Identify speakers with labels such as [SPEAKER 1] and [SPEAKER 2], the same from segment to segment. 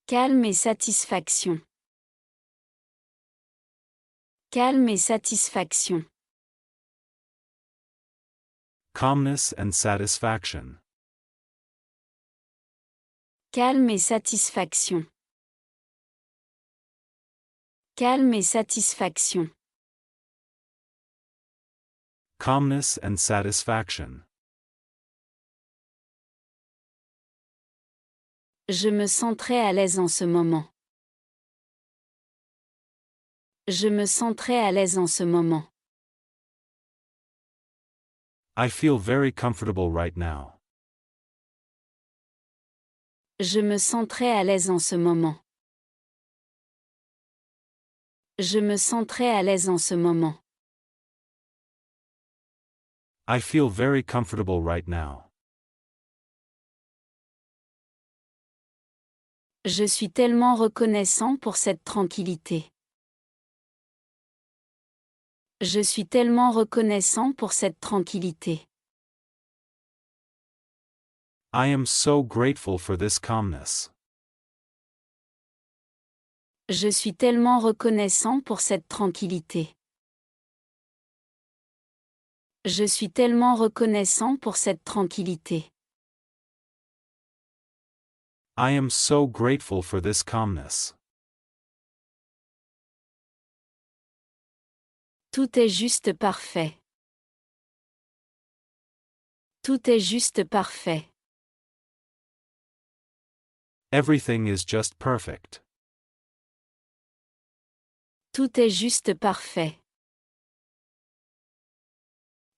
[SPEAKER 1] Calme et satisfaction. Calme et satisfaction.
[SPEAKER 2] Calmness and satisfaction.
[SPEAKER 1] Calme et satisfaction. Calme et satisfaction.
[SPEAKER 2] Calmness and satisfaction.
[SPEAKER 1] Je me sens très à l'aise en ce moment. Je me sens très à l'aise en ce moment.
[SPEAKER 2] I feel very comfortable right now.
[SPEAKER 1] Je me sens très à l'aise en ce moment. Je me sens très à l'aise en ce moment.
[SPEAKER 2] I feel very comfortable right now.
[SPEAKER 1] Je suis tellement reconnaissant pour cette tranquillité. Je suis tellement reconnaissant pour cette tranquillité.
[SPEAKER 2] I am so grateful for this calmness.
[SPEAKER 1] Je suis tellement reconnaissant pour cette tranquillité. Je suis tellement reconnaissant pour cette tranquillité.
[SPEAKER 2] I am so grateful for this calmness.
[SPEAKER 1] Tout est juste parfait. Tout est juste parfait.
[SPEAKER 2] Everything is just perfect.
[SPEAKER 1] Tout est juste parfait.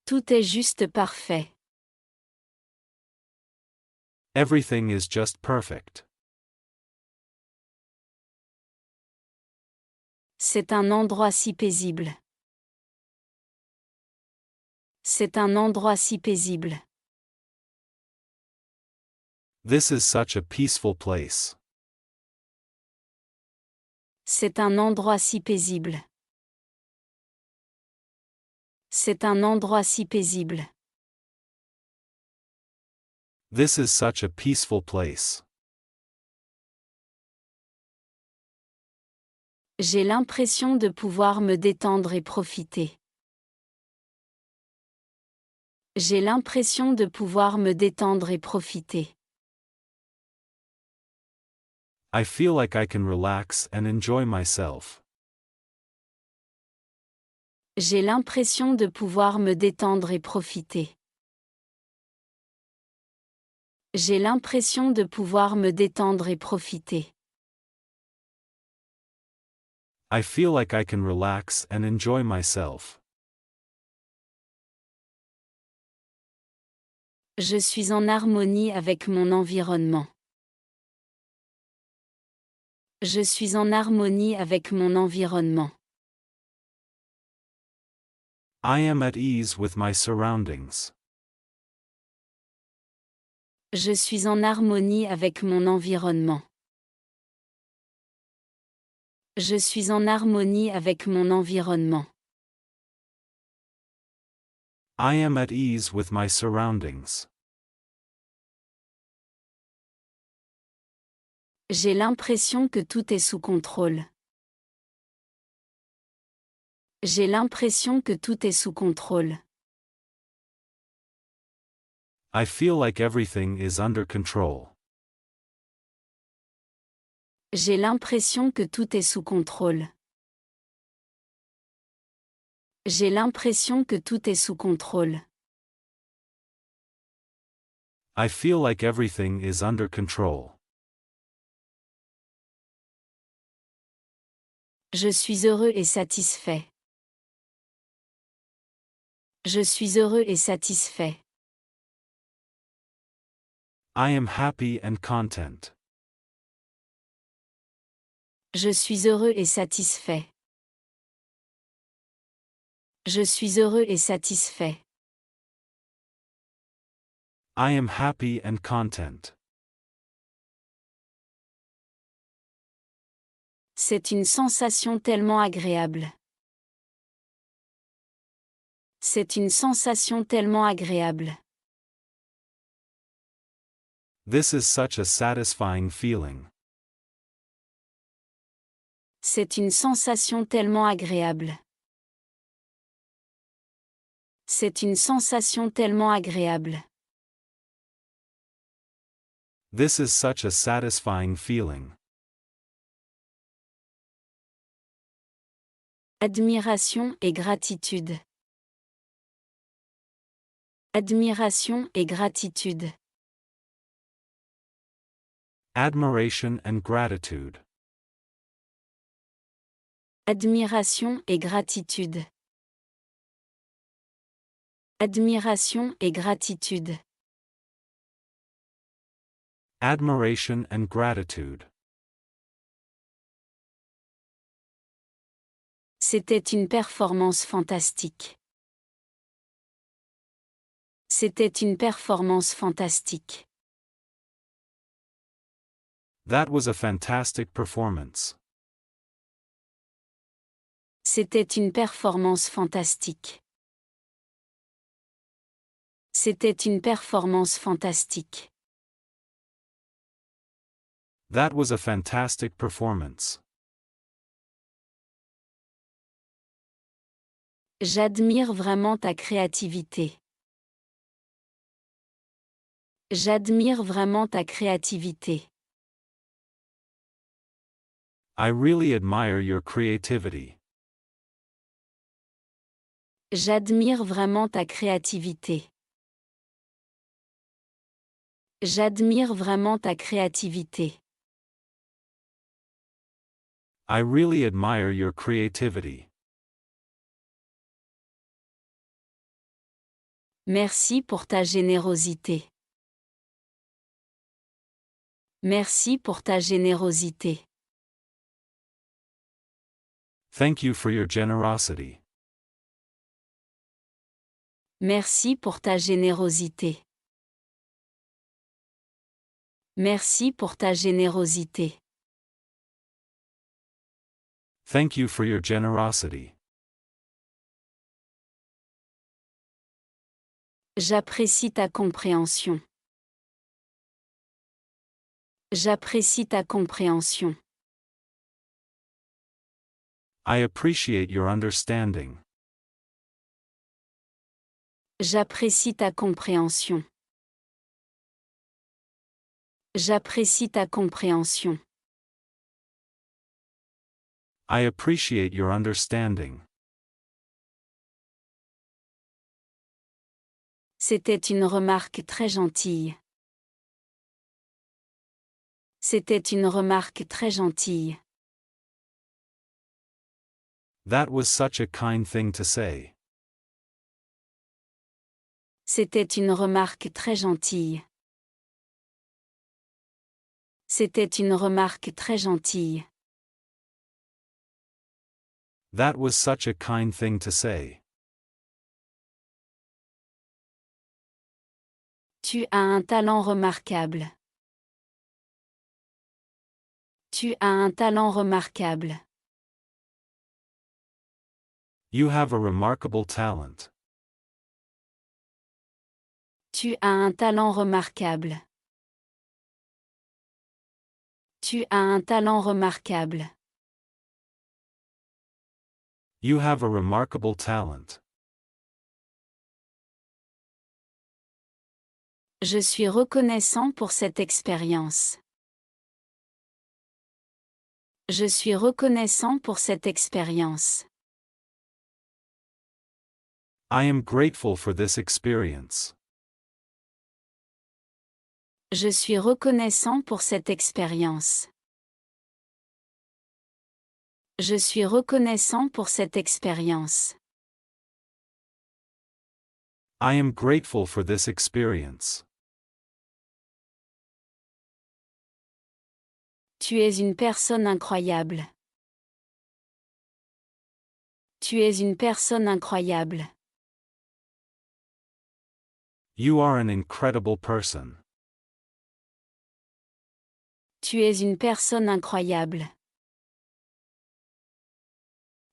[SPEAKER 1] Tout est juste parfait.
[SPEAKER 2] Everything is just perfect.
[SPEAKER 1] C'est un endroit si paisible. C'est un endroit si paisible.
[SPEAKER 2] This is such a peaceful place.
[SPEAKER 1] C'est un endroit si paisible. C'est un endroit si paisible.
[SPEAKER 2] This is such a peaceful place.
[SPEAKER 1] J'ai l'impression de pouvoir me détendre et profiter. J'ai l'impression de pouvoir me détendre et profiter.
[SPEAKER 2] I feel like I can relax and enjoy myself.
[SPEAKER 1] J'ai l'impression de pouvoir me détendre et profiter. J'ai l'impression de pouvoir me détendre et profiter.
[SPEAKER 2] I feel like I can relax and enjoy myself.
[SPEAKER 1] Je suis en harmonie avec mon environnement. Je suis en harmonie avec mon environnement.
[SPEAKER 2] I am at ease with my surroundings.
[SPEAKER 1] Je suis en harmonie avec mon environnement. Je suis en harmonie avec mon environnement.
[SPEAKER 2] I am at ease with my surroundings.
[SPEAKER 1] J'ai l'impression que tout est sous contrôle. J'ai l'impression que tout est sous contrôle.
[SPEAKER 2] I feel like everything is under control.
[SPEAKER 1] J'ai l'impression que tout est sous contrôle. J'ai l'impression que tout est sous contrôle.
[SPEAKER 2] I feel like everything is under control.
[SPEAKER 1] Je suis heureux et satisfait. Je suis heureux et satisfait.
[SPEAKER 2] I am happy and content.
[SPEAKER 1] Je suis heureux et satisfait. Je suis heureux et satisfait.
[SPEAKER 2] I am happy and content.
[SPEAKER 1] C'est une sensation tellement agréable. C'est une sensation tellement agréable.
[SPEAKER 2] This is such a satisfying feeling.
[SPEAKER 1] C'est une sensation tellement agréable. C'est une sensation tellement agréable.
[SPEAKER 2] This is such a satisfying feeling.
[SPEAKER 1] Admiration et gratitude. Admiration et gratitude.
[SPEAKER 2] Admiration and gratitude.
[SPEAKER 1] Admiration et gratitude. Admiration et gratitude.
[SPEAKER 2] Admiration and gratitude.
[SPEAKER 1] C'était une performance fantastique. C'était une performance fantastique.
[SPEAKER 2] That was a fantastic performance.
[SPEAKER 1] C'était une performance fantastique. C'était une performance fantastique.
[SPEAKER 2] That was a fantastic performance.
[SPEAKER 1] J'admire vraiment ta créativité. J'admire vraiment ta créativité.
[SPEAKER 2] I really admire your creativity.
[SPEAKER 1] J'admire vraiment ta créativité. J'admire vraiment ta créativité.
[SPEAKER 2] I really admire your creativity.
[SPEAKER 1] Merci pour ta générosité. Merci pour ta générosité.
[SPEAKER 2] Thank you for your generosity.
[SPEAKER 1] Merci pour ta générosité. Merci pour ta générosité.
[SPEAKER 2] Thank you for your generosity.
[SPEAKER 1] J'apprécie ta compréhension. J'apprécie ta compréhension.
[SPEAKER 2] I appreciate your understanding.
[SPEAKER 1] J'apprécie ta compréhension. J'apprécie ta compréhension.
[SPEAKER 2] I appreciate your understanding.
[SPEAKER 1] C'était une remarque très gentille. C'était une remarque très gentille.
[SPEAKER 2] That was such a kind thing to say.
[SPEAKER 1] C'était une remarque très gentille. C'était une remarque très gentille.
[SPEAKER 2] That was such a kind thing to say.
[SPEAKER 1] Tu as un talent remarquable. Tu as un talent remarquable.
[SPEAKER 2] You have a remarkable talent.
[SPEAKER 1] Tu as un talent remarquable. Tu as un talent remarquable.
[SPEAKER 2] You have a remarkable talent.
[SPEAKER 1] Je suis reconnaissant pour cette expérience. Je suis reconnaissant pour cette expérience.
[SPEAKER 2] I am grateful for this experience.
[SPEAKER 1] Je suis reconnaissant pour cette expérience. Je suis reconnaissant pour cette expérience.
[SPEAKER 2] I am grateful for this experience.
[SPEAKER 1] Tu es une personne incroyable. Tu es une personne incroyable.
[SPEAKER 2] You are an incredible person.
[SPEAKER 1] Tu es une personne incroyable.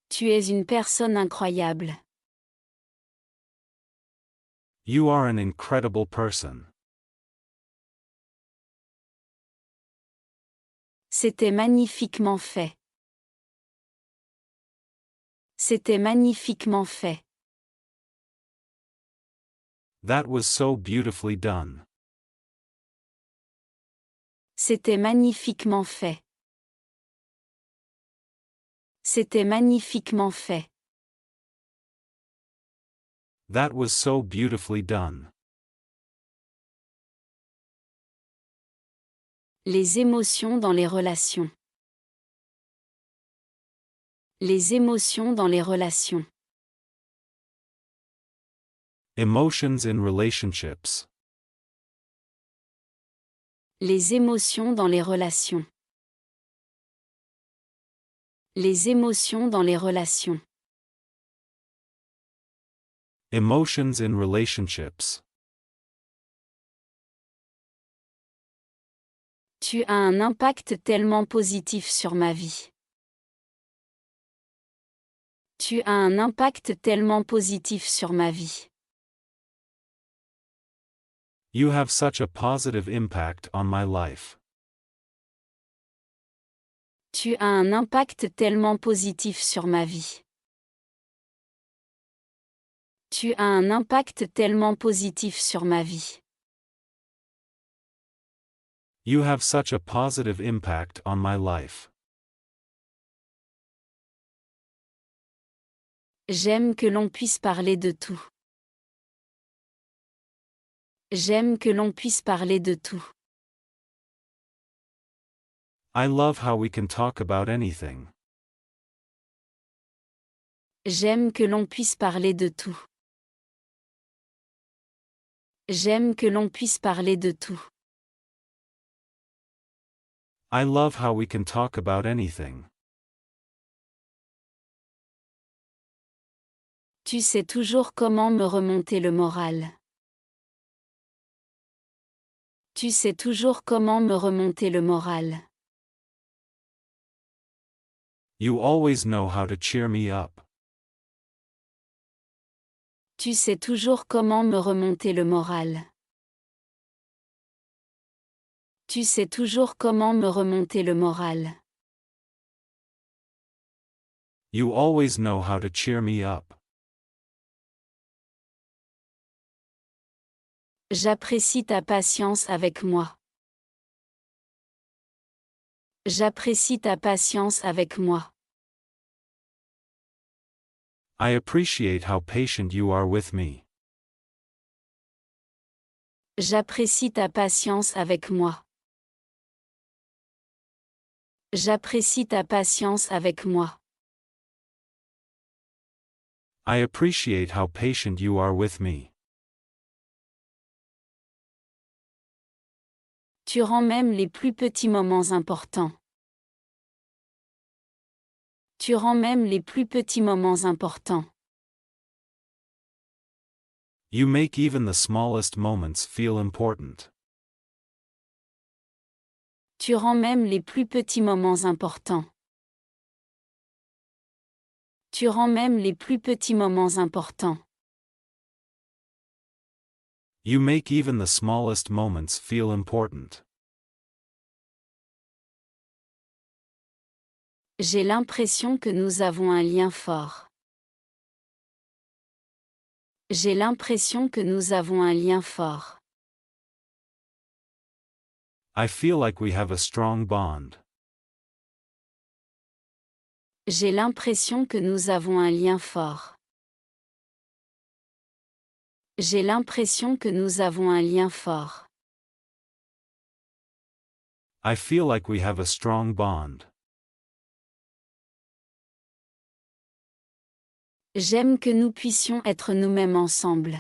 [SPEAKER 1] Tu es une personne incroyable.
[SPEAKER 2] You are an incredible person.
[SPEAKER 1] C'était magnifiquement fait. C'était magnifiquement fait.
[SPEAKER 2] That was so beautifully done.
[SPEAKER 1] C'était magnifiquement fait. C'était magnifiquement fait.
[SPEAKER 2] That was so beautifully done.
[SPEAKER 1] Les émotions dans les relations. Les émotions dans les relations.
[SPEAKER 2] Emotions in relationships.
[SPEAKER 1] Les émotions dans les relations. Les émotions dans les relations.
[SPEAKER 2] Emotions in relationships.
[SPEAKER 1] Tu as un impact tellement positif sur ma vie. Tu as un impact tellement positif sur ma vie.
[SPEAKER 2] You have such a positive impact on my life.
[SPEAKER 1] Tu as un impact tellement positif sur ma vie. Tu as un impact tellement positif sur ma vie.
[SPEAKER 2] You have such a positive impact on my life.
[SPEAKER 1] J'aime que l'on puisse parler de tout. J'aime que l'on puisse parler de tout.
[SPEAKER 2] I love how we can talk about anything.
[SPEAKER 1] J'aime que l'on puisse parler de tout. J'aime que l'on puisse parler de tout.
[SPEAKER 2] I love how we can talk about anything.
[SPEAKER 1] Tu sais toujours comment me remonter le moral. Tu sais toujours comment me remonter le moral.
[SPEAKER 2] You always know how to cheer me up.
[SPEAKER 1] Tu sais toujours comment me remonter le moral. Tu sais toujours comment me remonter le moral.
[SPEAKER 2] You always know how to cheer me up.
[SPEAKER 1] J'apprécie ta patience avec moi. J'apprécie ta patience avec moi.
[SPEAKER 2] I appreciate how patient you are with me.
[SPEAKER 1] J'apprécie ta patience avec moi. J'apprécie ta patience avec moi.
[SPEAKER 2] I appreciate how patient you are with me.
[SPEAKER 1] Tu rends même les plus petits moments importants. Tu rends même les plus petits moments importants.
[SPEAKER 2] You make even the smallest moments feel important.
[SPEAKER 1] Tu rends même les plus petits moments importants. Tu rends même les plus petits moments importants.
[SPEAKER 2] You make even the smallest moments feel important.
[SPEAKER 1] J'ai l'impression que nous avons un lien fort. J'ai l'impression que nous avons un lien fort.
[SPEAKER 2] I feel like we have a strong bond.
[SPEAKER 1] J'ai l'impression que nous avons un lien fort. J'ai l'impression que nous avons un lien fort.
[SPEAKER 2] I feel like we have a strong bond.
[SPEAKER 1] J'aime que nous puissions être nous-mêmes ensemble.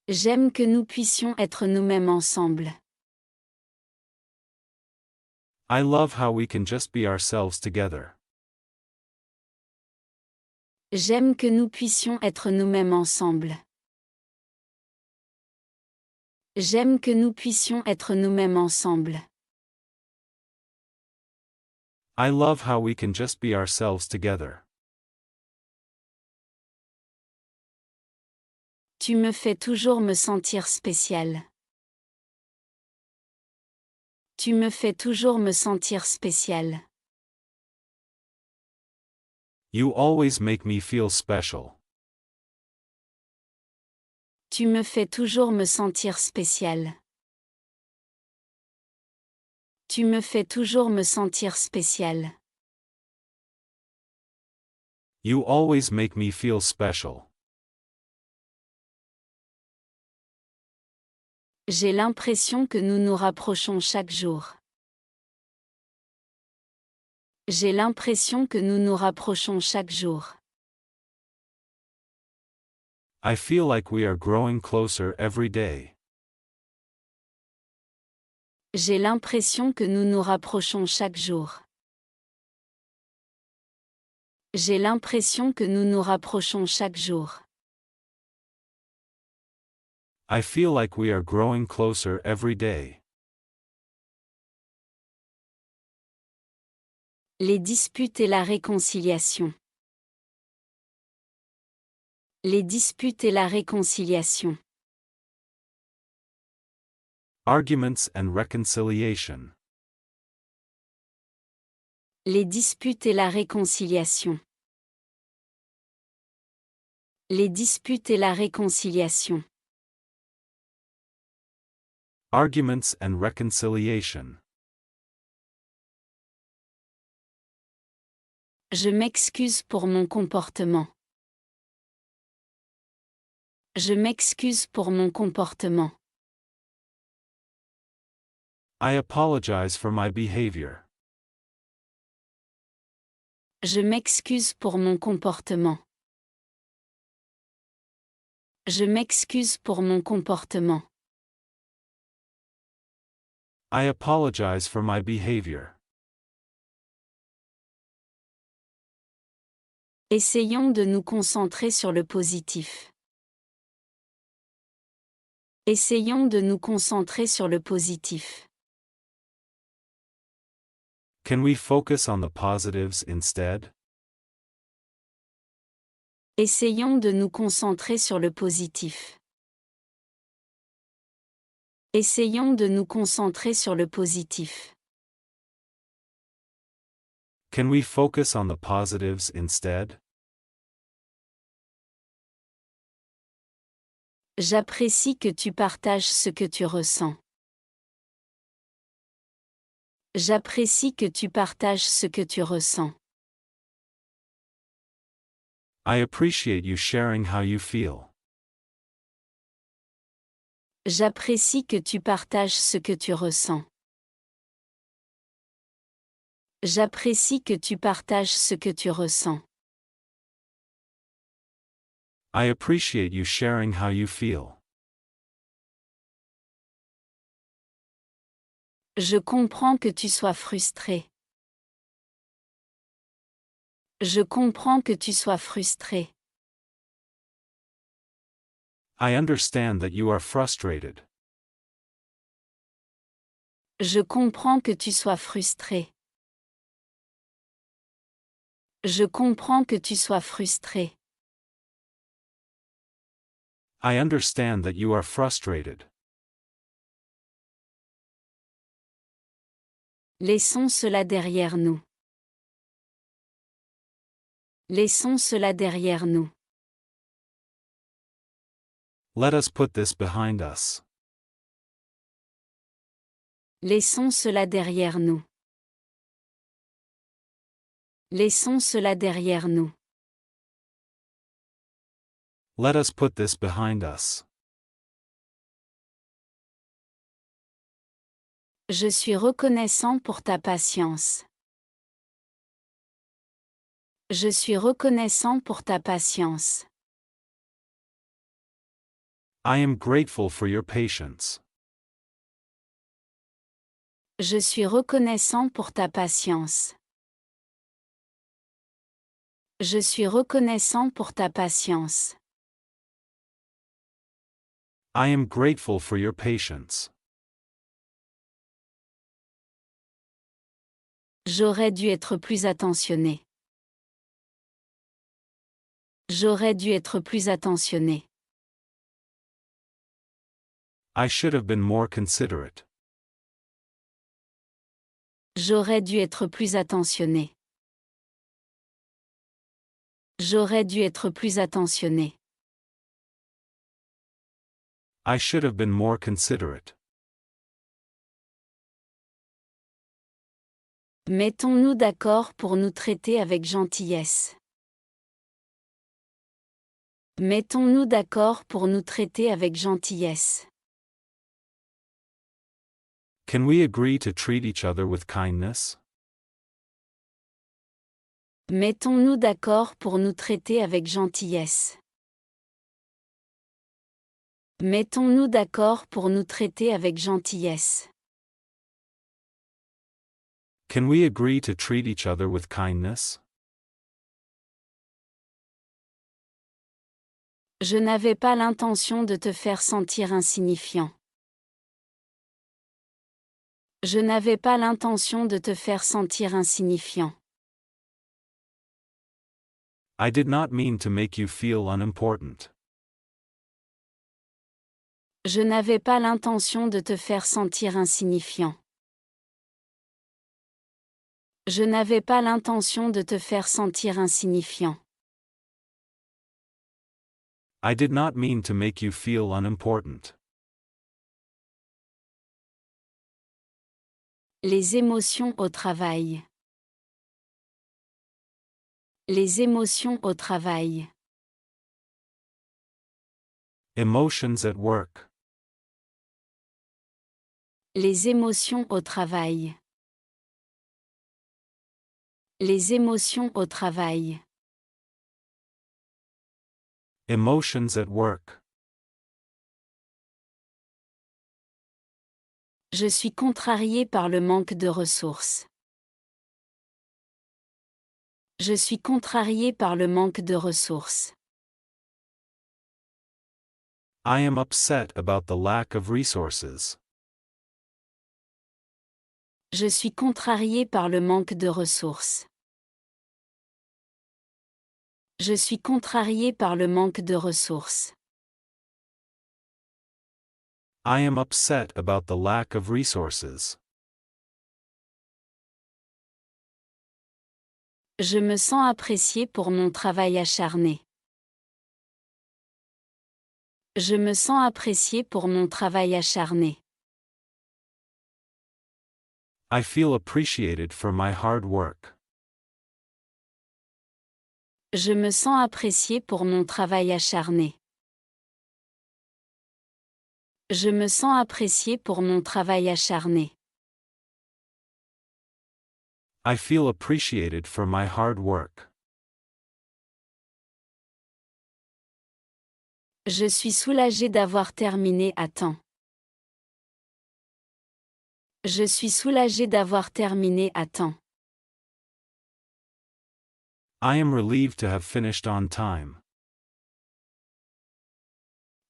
[SPEAKER 1] J'aime que nous puissions être nous-mêmes ensemble.
[SPEAKER 2] I love how we can just be ourselves together.
[SPEAKER 1] J'aime que nous puissions être nous-mêmes ensemble. J'aime que nous puissions être nous-mêmes ensemble.
[SPEAKER 2] I love how we can just be ourselves together.
[SPEAKER 1] Tu me fais toujours me sentir spécial. Tu me fais toujours me sentir spécial.
[SPEAKER 2] You always make me feel special.
[SPEAKER 1] Tu me fais toujours me sentir spécial. Tu me fais toujours me sentir spécial.
[SPEAKER 2] You always make me feel special.
[SPEAKER 1] J'ai l'impression que nous nous rapprochons chaque jour. J'ai l'impression que nous nous rapprochons chaque jour.
[SPEAKER 2] I feel like we are growing closer every day.
[SPEAKER 1] J'ai l'impression que nous nous rapprochons chaque jour. J'ai l'impression que nous nous rapprochons chaque jour.
[SPEAKER 2] I feel like we are growing closer every day.
[SPEAKER 1] Les disputes et la réconciliation. Les disputes et la réconciliation.
[SPEAKER 2] Arguments and reconciliation.
[SPEAKER 1] Les disputes et la réconciliation. Les disputes et la réconciliation.
[SPEAKER 2] Arguments and reconciliation.
[SPEAKER 1] Je m'excuse pour mon comportement. Je m'excuse pour mon comportement.
[SPEAKER 2] I apologize for my behavior.
[SPEAKER 1] Je m'excuse pour mon comportement. Je m'excuse pour mon comportement.
[SPEAKER 2] I apologize for my behavior.
[SPEAKER 1] Essayons de nous concentrer sur le positif. Essayons de nous concentrer sur le positif.
[SPEAKER 2] Can we focus on the positives instead?
[SPEAKER 1] Essayons de nous concentrer sur le positif. Essayons de nous concentrer sur le positif.
[SPEAKER 2] Can we focus on the positives instead?
[SPEAKER 1] J'apprécie que tu partages ce que tu ressens. J'apprécie que tu partages ce que tu ressens.
[SPEAKER 2] I appreciate you sharing how you feel.
[SPEAKER 1] J'apprécie que tu partages ce que tu ressens. J'apprécie que tu partages ce que tu ressens.
[SPEAKER 2] I appreciate you sharing how you feel.
[SPEAKER 1] Je comprends que tu sois frustré. Je comprends que tu sois frustré.
[SPEAKER 2] I understand that you are frustrated.
[SPEAKER 1] Je comprends que tu sois frustré. Je comprends que tu sois frustré.
[SPEAKER 2] I understand that you are frustrated.
[SPEAKER 1] Laissons cela derrière nous. Laissons cela derrière nous.
[SPEAKER 2] Let us put this behind us.
[SPEAKER 1] Laissons cela derrière nous. Laissons cela derrière nous.
[SPEAKER 2] Let us put this behind us.
[SPEAKER 1] Je suis reconnaissant pour ta patience. Je suis reconnaissant pour ta patience.
[SPEAKER 2] I am grateful for your patience.
[SPEAKER 1] Je suis reconnaissant pour ta patience. Je suis reconnaissant pour ta patience.
[SPEAKER 2] I am grateful for your patience.
[SPEAKER 1] J'aurais dû être plus attentionné. J'aurais dû être plus attentionné.
[SPEAKER 2] I should have been more considerate.
[SPEAKER 1] J'aurais dû être plus attentionné. J'aurais dû être plus attentionné.
[SPEAKER 2] I should have been more considerate.
[SPEAKER 1] Mettons-nous d'accord pour nous traiter avec gentillesse. Mettons-nous d'accord pour nous traiter avec gentillesse.
[SPEAKER 2] Can we agree to treat each other with kindness?
[SPEAKER 1] Mettons-nous d'accord pour nous traiter avec gentillesse. Mettons-nous d'accord pour nous traiter avec gentillesse.
[SPEAKER 2] Can we agree to treat each other with kindness?
[SPEAKER 1] Je n'avais pas l'intention de te faire sentir insignifiant. Je n'avais pas l'intention de te faire sentir insignifiant.
[SPEAKER 2] I did not mean to make you feel unimportant.
[SPEAKER 1] Je n'avais pas l'intention de te faire sentir insignifiant. Je n'avais pas l'intention de te faire sentir insignifiant.
[SPEAKER 2] I did not mean to make you feel unimportant.
[SPEAKER 1] Les émotions au travail. Les émotions au travail.
[SPEAKER 2] Emotions at work.
[SPEAKER 1] Les émotions au travail. Les émotions au travail.
[SPEAKER 2] Emotions at work.
[SPEAKER 1] Je suis contrarié par le manque de ressources. Je suis contrarié par le manque de ressources.
[SPEAKER 2] I am upset about the lack of resources.
[SPEAKER 1] Je suis contrarié par le manque de ressources. Je suis contrarié par le manque de ressources.
[SPEAKER 2] I am upset about the lack of resources.
[SPEAKER 1] Je me sens apprécié pour mon travail acharné. Je me sens apprécié pour mon travail acharné.
[SPEAKER 2] I feel appreciated for my hard work.
[SPEAKER 1] Je me sens apprécié pour mon travail acharné. Je me sens apprécié pour mon travail acharné.
[SPEAKER 2] I feel appreciated for my hard work.
[SPEAKER 1] Je suis soulagé d'avoir terminé à temps. Je suis soulagé d'avoir terminé à temps.
[SPEAKER 2] I am relieved to have finished on time.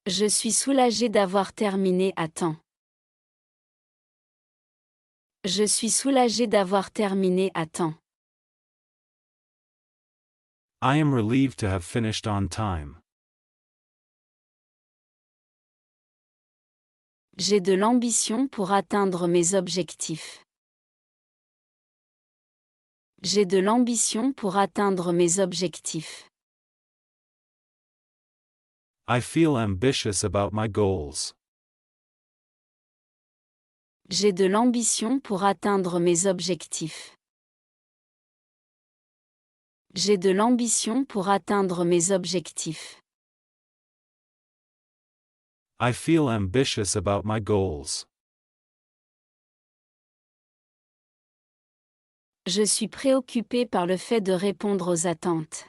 [SPEAKER 1] Je suis soulagé d'avoir terminé à temps. Je suis soulagé d'avoir terminé à temps.
[SPEAKER 2] I am relieved to have finished on time.
[SPEAKER 1] J'ai de l'ambition pour atteindre mes objectifs. J'ai de l'ambition pour atteindre mes objectifs.
[SPEAKER 2] I feel ambitious about my goals.
[SPEAKER 1] J'ai de l'ambition pour atteindre mes objectifs. J'ai de l'ambition pour atteindre mes objectifs.
[SPEAKER 2] I feel ambitious about my goals.
[SPEAKER 1] Je suis préoccupé par le fait de répondre aux attentes.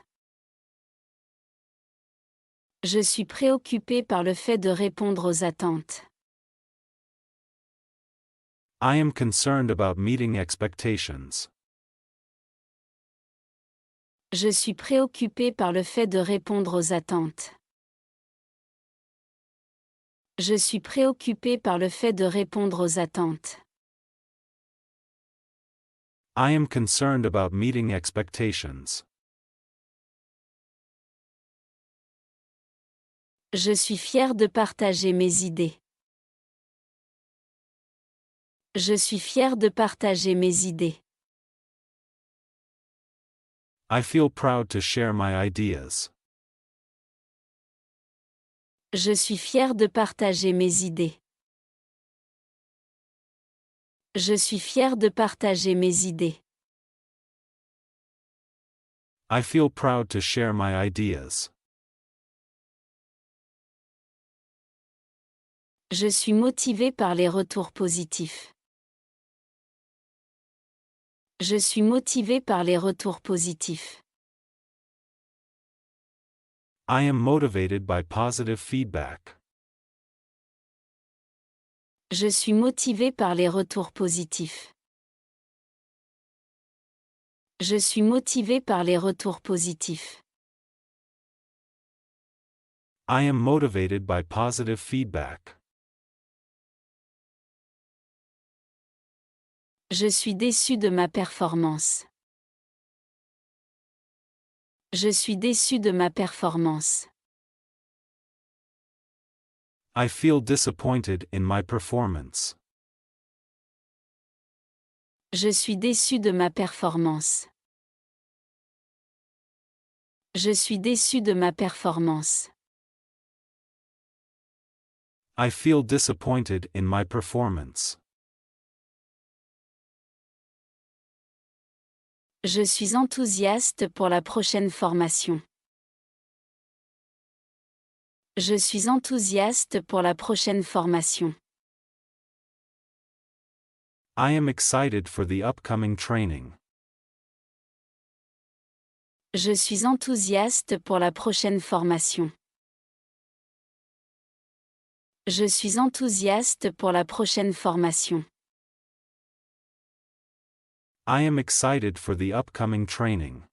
[SPEAKER 1] Je suis préoccupé par le fait de répondre aux attentes.
[SPEAKER 2] I am concerned about meeting expectations.
[SPEAKER 1] Je suis préoccupé par le fait de répondre aux attentes. Je suis préoccupé par le fait de répondre aux attentes.
[SPEAKER 2] I am concerned about meeting expectations.
[SPEAKER 1] Je suis fier de partager mes idées. Je suis fier de partager mes idées.
[SPEAKER 2] I feel proud to share my ideas.
[SPEAKER 1] Je suis fier de partager mes idées. Je suis fier de partager mes idées.
[SPEAKER 2] I feel proud to share my ideas.
[SPEAKER 1] Je suis motivé par les retours positifs. Je suis motivé par les retours positifs.
[SPEAKER 2] I am motivated by positive feedback.
[SPEAKER 1] Je suis motivé par les retours positifs. Je suis motivé par les retours positifs.
[SPEAKER 2] I am motivated by positive feedback.
[SPEAKER 1] Je suis déçu de ma performance. Je suis déçu de ma performance.
[SPEAKER 2] I feel disappointed in my performance.
[SPEAKER 1] Je suis déçu de ma performance. Je suis déçu de ma performance.
[SPEAKER 2] I feel disappointed in my performance.
[SPEAKER 1] Je suis enthousiaste pour la prochaine formation. Je suis enthousiaste pour la prochaine formation.
[SPEAKER 2] I am excited for the upcoming training.
[SPEAKER 1] Je suis enthousiaste pour la prochaine formation. Je suis enthousiaste pour la prochaine formation.
[SPEAKER 2] I am excited for the upcoming training.